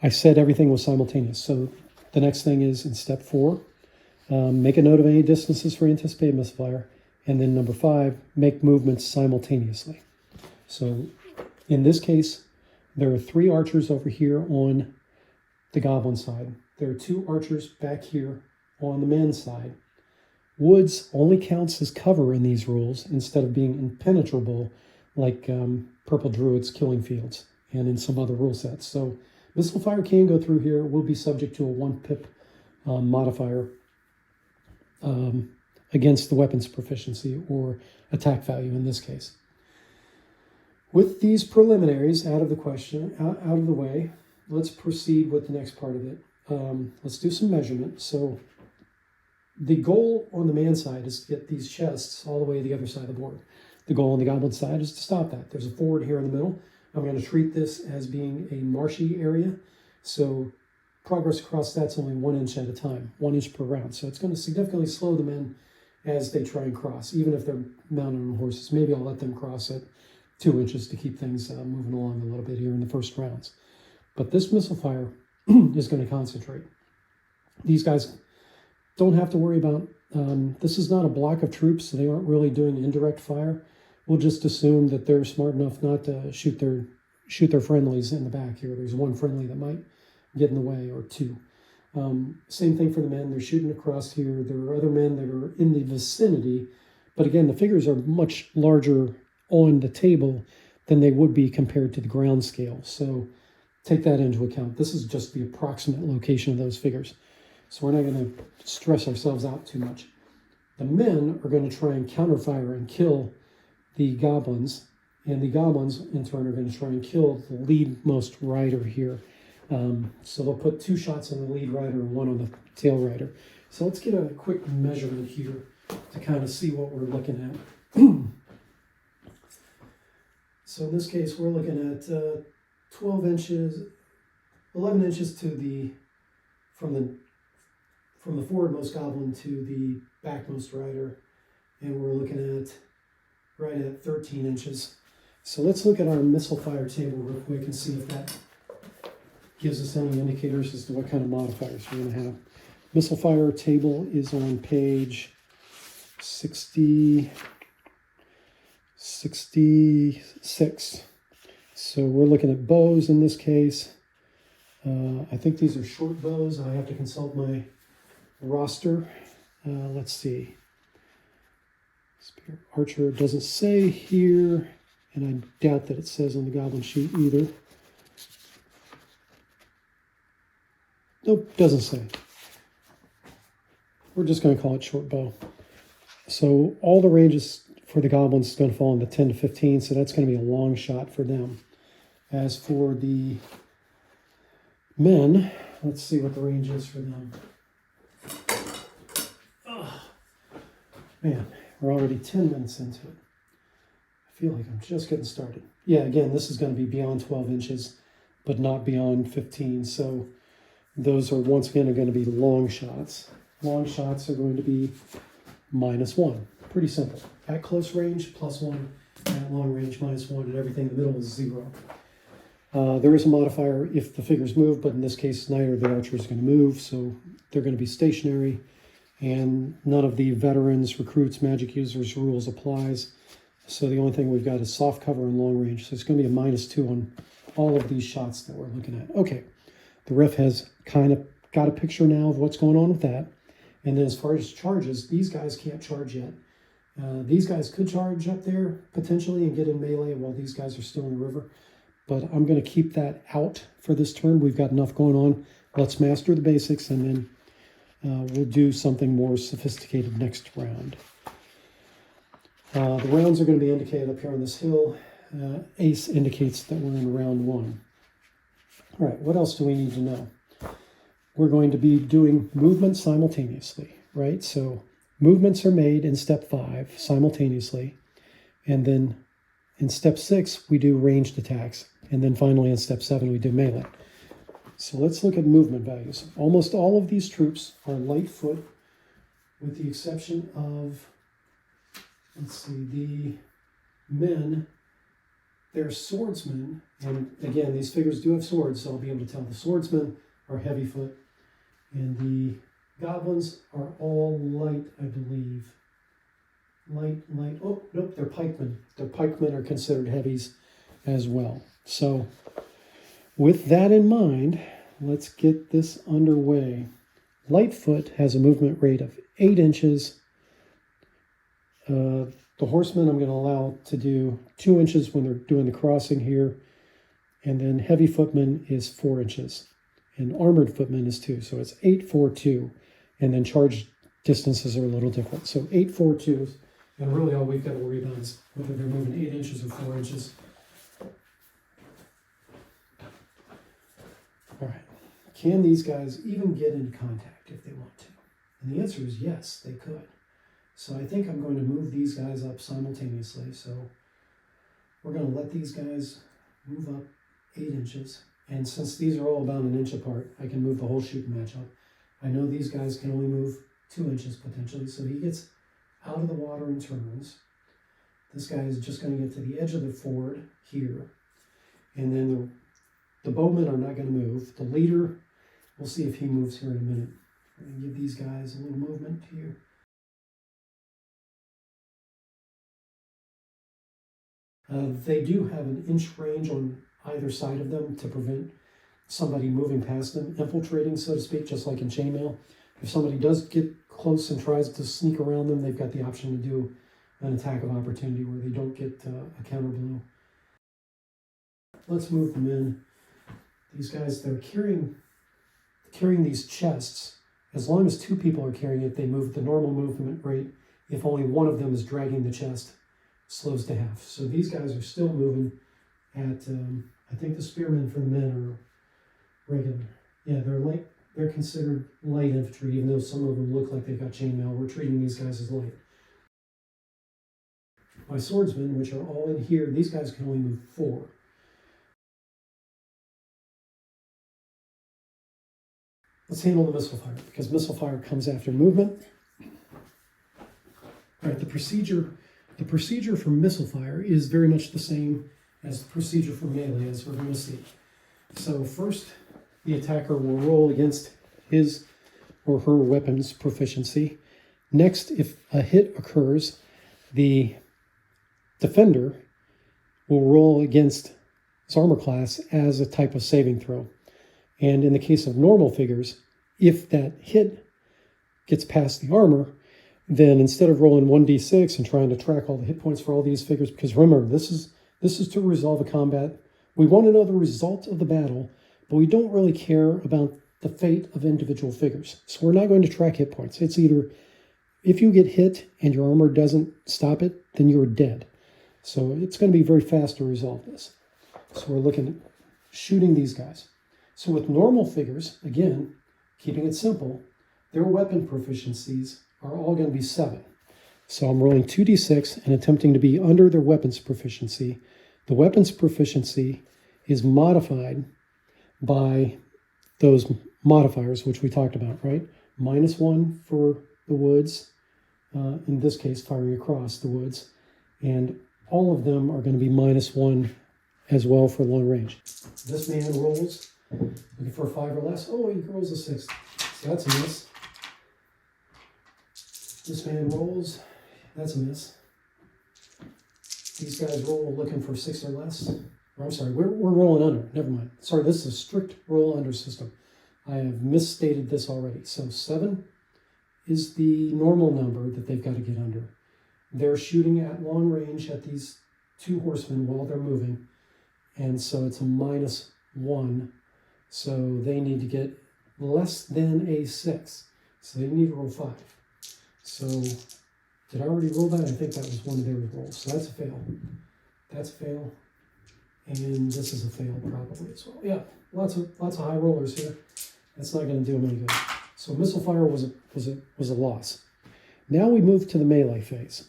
I said everything was simultaneous. So the next thing is in step 4, make a note of any distances for anticipated missile fire. And then number 5, make movements simultaneously. So in this case, there are 3 archers over here on the goblin side. There are 2 archers back here on the men's side. Woods only counts as cover in these rules instead of being impenetrable like Purple Druid's Killing Fields and in some other rule sets. So missile fire can go through here. It will be subject to a 1 pip modifier against the weapon's proficiency or attack value in this case. With these preliminaries out of the way, let's proceed with the next part of it. Let's do some measurement. So the goal on the man side is to get these chests all the way to the other side of the board. The goal on the goblin side is to stop that. There's a forward here in the middle. I'm going to treat this as being a marshy area. So progress across that's only 1 inch at a time, 1 inch per round. So it's going to significantly slow the men as they try and cross, even if they're mounted on horses. Maybe I'll let them cross at 2 inches to keep things moving along a little bit here in the first rounds. But this missile fire is going to concentrate. These guys don't have to worry about, this is not a block of troops, so they aren't really doing indirect fire. We'll just assume that they're smart enough not to shoot their friendlies in the back here. There's 1 friendly that might get in the way, or 2. Same thing for the men. They're shooting across here. There are other men that are in the vicinity, but again, the figures are much larger on the table than they would be compared to the ground scale. So take that into account. This is just the approximate location of those figures. So we're not going to stress ourselves out too much. The men are going to try and counterfire and kill the goblins, and the goblins in turn are going to try and kill the leadmost rider here. So they'll put 2 shots on the lead rider and 1 on the tail rider. So let's get a quick measurement here to kind of see what we're looking at. So in this case, we're looking at 12 inches, 11 inches to the from the forwardmost goblin to the backmost rider, and we're looking at right at 13 inches. So let's look at our missile fire table real quick and see if that gives us any indicators as to what kind of modifiers we're going to have. Missile fire table is on page 66. So we're looking at bows in this case. I think these are short bows. I have to consult my roster. Let's see. Spear Archer doesn't say here, and I doubt that it says on the goblin sheet either. Nope, doesn't say. We're just going to call it short bow. So all the ranges for the goblins is going to fall into 10 to 15, so that's going to be a long shot for them. As for the men, let's see what the range is for them. Oh, man, we're already 10 minutes into it. I feel like I'm just getting started. Yeah, again, this is going to be beyond 12 inches, but not beyond 15. So those are, once again, are going to be long shots. Long shots are going to be -1. Pretty simple. At close range, +1. At long range, -1. And everything in the middle is 0. There is a modifier if the figures move, but in this case, neither of the archers is going to move, so they're going to be stationary, and none of the veterans, recruits, magic users rules applies. So the only thing we've got is soft cover and long range, so it's going to be a -2 on all of these shots that we're looking at. Okay, the ref has kind of got a picture now of what's going on with that. And then as far as charges, these guys can't charge yet. These guys could charge up there potentially and get in melee while these guys are still in the river. But I'm going to keep that out for this turn. We've got enough going on. Let's master the basics, and then we'll do something more sophisticated next round. The rounds are going to be indicated up here on this hill. Ace indicates that we're in round 1. All right, what else do we need to know? We're going to be doing movement simultaneously, right? So movements are made in step 5 simultaneously, and then in step 6, we do ranged attacks. And then finally in step 7, we do melee. So let's look at movement values. Almost all of these troops are light foot, with the exception of, let's see, the men. They're swordsmen, and again, these figures do have swords, so I'll be able to tell the swordsmen are heavy foot, and the goblins are all light, I believe. Light. Oh, nope, they're pikemen. The pikemen are considered heavies as well. So, with that in mind, let's get this underway. Lightfoot has a movement rate of 8 inches. The horsemen I'm going to allow to do 2 inches when they're doing the crossing here. And then heavy footman is 4 inches. And armored footman is 2. So it's 8, 4, 2. And then charge distances are a little different. So 8, 4, 2. And really all we've got to worry about is whether they're moving 8 inches or 4 inches. All right. Can these guys even get into contact if they want to? And the answer is yes, they could. So I think I'm going to move these guys up simultaneously. So we're going to let these guys move up 8 inches. And since these are all about an inch apart, I can move the whole shooting match up. I know these guys can only move 2 inches potentially. So he gets out of the water and turns. This guy is just going to get to the edge of the ford here. And then the bowmen are not going to move. The leader, we'll see if he moves here in a minute. We're going to give these guys a little movement here. They do have an inch range on either side of them to prevent somebody moving past them, infiltrating, so to speak, just like in chainmail. If somebody does get close and tries to sneak around them, they've got the option to do an attack of opportunity where they don't get a counter blow. Let's move them in. These guys, they're carrying these chests. As long as 2 people are carrying it, they move the normal movement rate. If only one of them is dragging the chest, slows to half. So these guys are still moving at, I think the spearmen for the men are regular. Yeah, they're considered light infantry, even though some of them look like they've got chainmail. We're treating these guys as light. My swordsmen, which are all in here, these guys can only move 4. Let's handle the missile fire, because missile fire comes after movement. All right, the procedure for missile fire is very much the same as the procedure for melee, as we're going to see. So first, the attacker will roll against his or her weapon's proficiency. Next, if a hit occurs, the defender will roll against his armor class as a type of saving throw. And in the case of normal figures, if that hit gets past the armor, then instead of rolling 1d6 and trying to track all the hit points for all these figures, because remember, this is to resolve a combat. We want to know the result of the battle, but we don't really care about the fate of individual figures. So we're not going to track hit points. It's either if you get hit and your armor doesn't stop it, then you're dead. So it's going to be very fast to resolve this. So we're looking at shooting these guys. So with normal figures, again, keeping it simple, their weapon proficiencies are all going to be 7. So I'm rolling 2d6 and attempting to be under their weapons proficiency. The weapons proficiency is modified by those modifiers, which we talked about, right? -1 for the woods, in this case, firing across the woods. And all of them are going to be -1 as well for long range. This man rolls, looking for a 5 or less. Oh, he rolls a 6. So that's a miss. This man rolls, that's a miss. These guys roll looking for 6 or less. Or I'm sorry, we're rolling under. Never mind. Sorry, this is a strict roll under system. I have misstated this already. So 7 is the normal number that they've got to get under. They're shooting at long range at these 2 horsemen while they're moving. And so it's a -1. So they need to get less than a 6. So they need to roll 5. So did I already roll that? I think that was one of their rolls. So that's a fail. That's a fail. And this is a fail probably as well. Yeah, lots of high rollers here. That's not going to do them any good. So missile fire was a loss. Now we move to the melee phase.